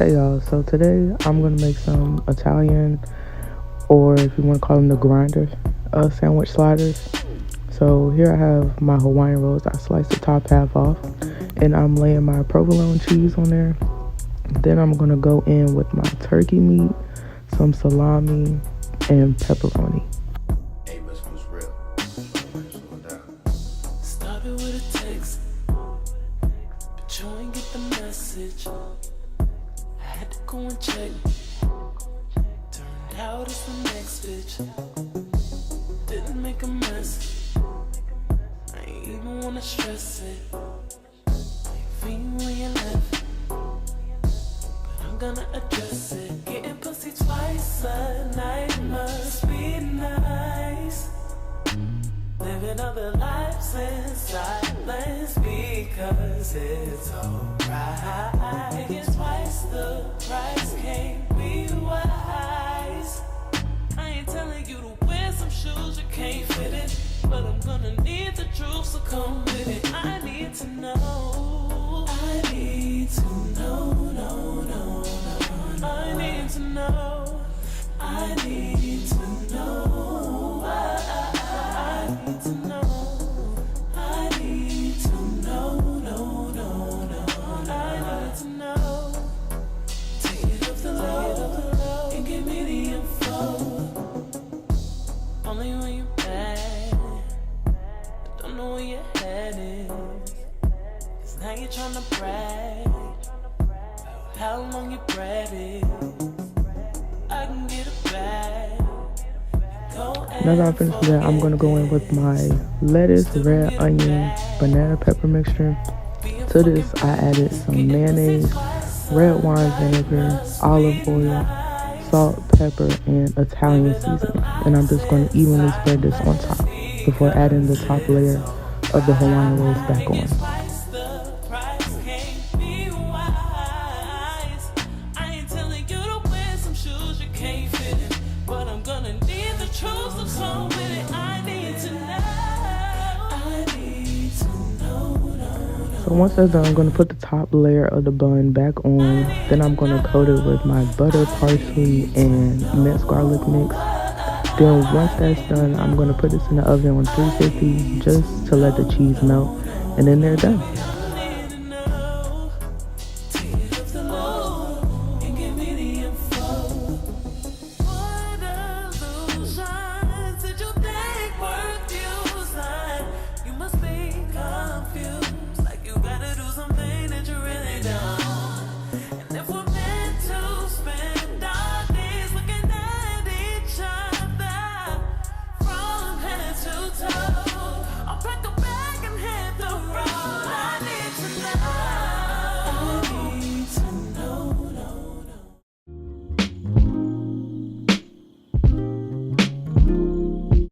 Hey y'all, so today I'm gonna make some Italian, or if you want to call them the grinders, sandwich sliders. So here I have my Hawaiian Rolls. I sliced the top half off and I'm laying my provolone cheese on there. Then I'm gonna go in with my turkey meat, some salami, and pepperoni. Hey, but who's real? Slow down. Started with a text, but you ain't get the message. I had to go and check. Turned out it's the next bitch. Didn't make a mess. I ain't even wanna stress it. I ain't feeling when you left, but I'm gonna address it. Getting pussy twice a night must be nice. Living other lives in silence because it's alright. Paying twice the price can't be wise. I ain't telling you to wear some shoes you can't fit it, but I'm gonna need the truth, so come with it. I need to know. I need to know, no, no, no. I need to know. I need to know. I need to know. I need to know, no, no, no. I need to know. Take it up the low and give me the info. Only when you're bad, but don't know where your head is. 'Cause now you're tryna brag about how long your bread is. I can get it back. Now that I'm finished with that, I'm gonna go in with my lettuce, red onion, banana pepper mixture. To this, I added some mayonnaise, red wine vinegar, olive oil, salt, pepper, and Italian seasoning. And I'm just going to evenly spread this on top before adding the top layer of the Hawaiian rolls back on. So once that's done, I'm going to put the top layer of the bun back on. Then I'm going to coat it with my butter, parsley, and minced garlic mix. Then once that's done, I'm going to put this in the oven on 350 just to let the cheese melt. And then they're done.